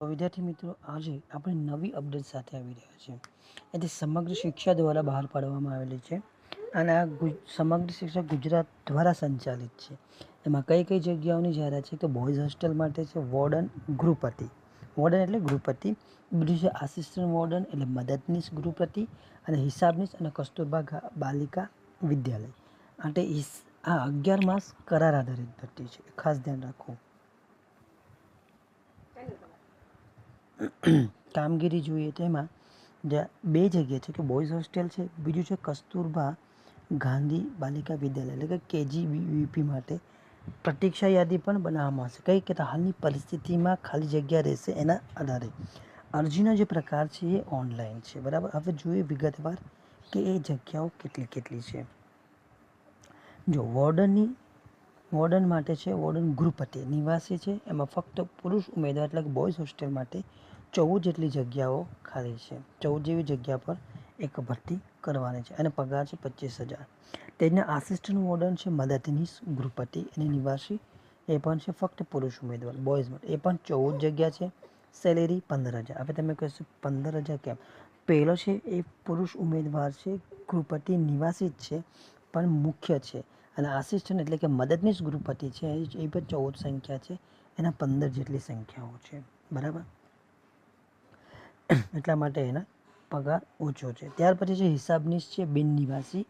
તો વિદ્યાર્થી મિત્રો, આજે આપણે નવી અપડેટ સાથે આવી રહ્યા છીએ. એટલે સમગ્ર શિક્ષા દ્વારા બહાર પાડવામાં આવેલી છે અને આ સમગ્ર શિક્ષા ગુજરાત દ્વારા સંચાલિત છે. એમાં કઈ કઈ જગ્યાઓની જાહેરાત છે કે બોયઝ હોસ્ટેલ માટે છે વોર્ડન ગૃહપતિ. વોર્ડન એટલે ગૃહપતિ, બીજું છે આસિસ્ટન્ટ વોર્ડન એટલે મદદનીશ ગૃહપતિ, અને હિસાબનીશ અને કસ્તુરબા બાલિકા વિદ્યાલય. માટે આ 11 માસ કરાર આધારિત ભરતી છે, ખાસ ધ્યાન રાખવું. કામગીરી જોઈએ તેમાં બે જગ્યા છે કે બોયઝ હોસ્ટેલ છે, બીજું છે કસ્તુરબા ગાંધી બાલિકા વિદ્યાલય એટલે કે KGBVP માટે પ્રતીક્ષા યાદી પણ બનાવવામાં આવશે. કઈ કે હાલની પરિસ્થિતિમાં ખાલી જગ્યા રહેશે એના આધારે. અરજીનો જે પ્રકાર છે એ ઓનલાઈન છે, બરાબર. હવે જોઈએ વિગતવાર કે એ જગ્યાઓ કેટલી છે. જો વોર્ડન માટે છે વોર્ડન ગૃહપતિ નિવાસી છે, એમાં ફક્ત પુરુષ ઉમેદવાર એટલે કે બોયઝ હોસ્ટેલ માટે 14 જેટલી જગ્યાઓ ખાલી છે. 14 જેવી જગ્યા પર એક ભરતી કરવાની છે અને પગાર છે 25,000. તેના આસિસ્ટન્ટ વોર્ડન છે મદદનીશ ગૃહપતિ અને નિવાસી એ પણ છે ફક્ત પુરુષ ઉમેદવાર બોયઝ માટે, એ પણ 14 જગ્યા છે. સેલેરી 15,000. હવે તમે કહેશો 15,000 કેમ? પહેલો છે એ પુરુષ ઉમેદવાર છે, ગૃહપતિ નિવાસી જ છે પણ મુખ્ય છે, અને આસિસ્ટન્ટ એટલે કે મદદનીશ ગૃહપતિ છે એ પણ 14 સંખ્યા છે, એના 15 જેટલી સંખ્યાઓ છે, બરાબર. એટલા માટે એના પગાર ઓછો છે. ત્યાર પછી છે હિસાબનીશ છે બિન નિવાસી.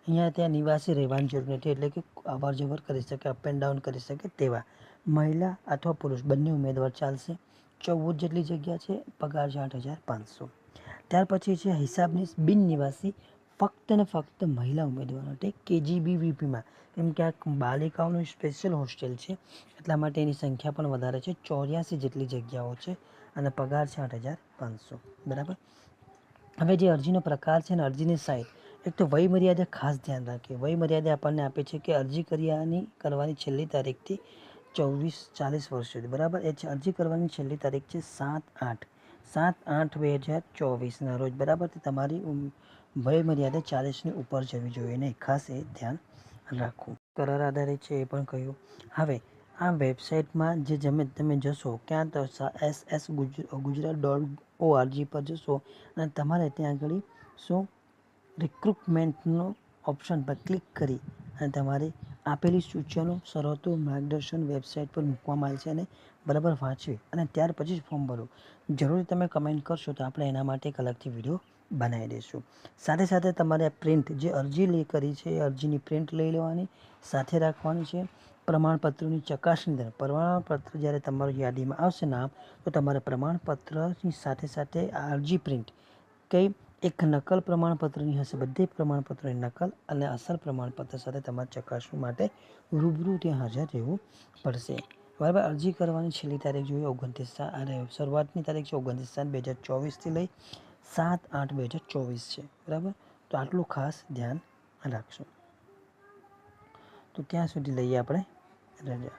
અહીંયા ત્યાં નિવાસી રહેવાની જરૂર નથી, એટલે કે અવર જવર કરી શકે, અપ એન્ડ ડાઉન કરી શકે તેવા મહિલા અથવા પુરુષ બંને ઉમેદવાર ચાલશે. 14 જેટલી જગ્યા છે, પગાર છે 8,500. ત્યાર પછી છે હિસાબનીશ બિન નિવાસી, ફક્ત ને ફક્ત મહિલા ઉમેદવાર માટે KGBVPમાં, કેમ કે આ બાલિકાઓનું સ્પેશિયલ હોસ્ટેલ છે એટલા માટે એની સંખ્યા પણ વધારે છે. 84 જેટલી જગ્યાઓ છે અને પગાર છે 8,500, બરાબર. હવે જે અરજીનો પ્રકાર છે ને અરજીની સાઇઝ, એક તો વય મર્યાદા ખાસ ધ્યાન રાખીએ. વય મર્યાદા આપણને આપે છે કે અરજી કરવાની છેલ્લી તારીખથી 40 વર્ષ સુધી, બરાબર. એ છે અરજી કરવાની છેલ્લી તારીખ છે 7/8/2024 રોજ, બરાબર. તમારી વય મર્યાદા 40ની ઉપર જવી જોઈએ નહીં, ખાસ એ ધ્યાન રાખવું. કરાર આધારિત છે એ પણ કહ્યું. હવે આ વેબસાઇટમાં તમે જશો ક્યાં તો ss.gujarat.org પર જશો અને તમારે ત્યાં આગળ શું રિક્રુટમેન્ટનો ઓપ્શન પર ક્લિક કરી અને તમારે આપેલી સૂચનો, શરતો, માર્ગદર્શન વેબસાઇટ પર મૂકવામાં આવે છે અને બરાબર વાંચવી અને ત્યાર પછી જ ફોર્મ ભરવું. જરૂર તમે કમેન્ટ કરશો તો આપણે એના માટે એક અલગથી વિડીયો બનાવી દઈશું. સાથે સાથે તમારે પ્રિન્ટ જે અરજી કરી છે એ અરજીની પ્રિન્ટ લઈ લેવાની, સાથે રાખવાની છે. પ્રમાણપત્રોની ચકાસણી, પ્રમાણપત્ર જ્યારે તમારું યાદીમાં આવશે નામ, તો તમારે પ્રમાણપત્રની સાથે સાથે આ અરજી પ્રિન્ટ એક નકલ પ્રમાણપત્રની હશે, બધી પ્રમાણપત્રની નકલ અને અસલ પ્રમાણપત્ર સાથે તમારે ચકાસણી માટે રૂબરૂ ત્યાં હાજર રહેવું પડશે, બરાબર. અરજી કરવાની છેલ્લી તારીખ જોઈએ 29 શરૂઆતની તારીખ છે 29/7/2024 લઈ 7/8/2024 છે, બરાબર. તો આટલું ખાસ ધ્યાન રાખશું. તો ત્યાં સુધી લઈએ આપણે રજા.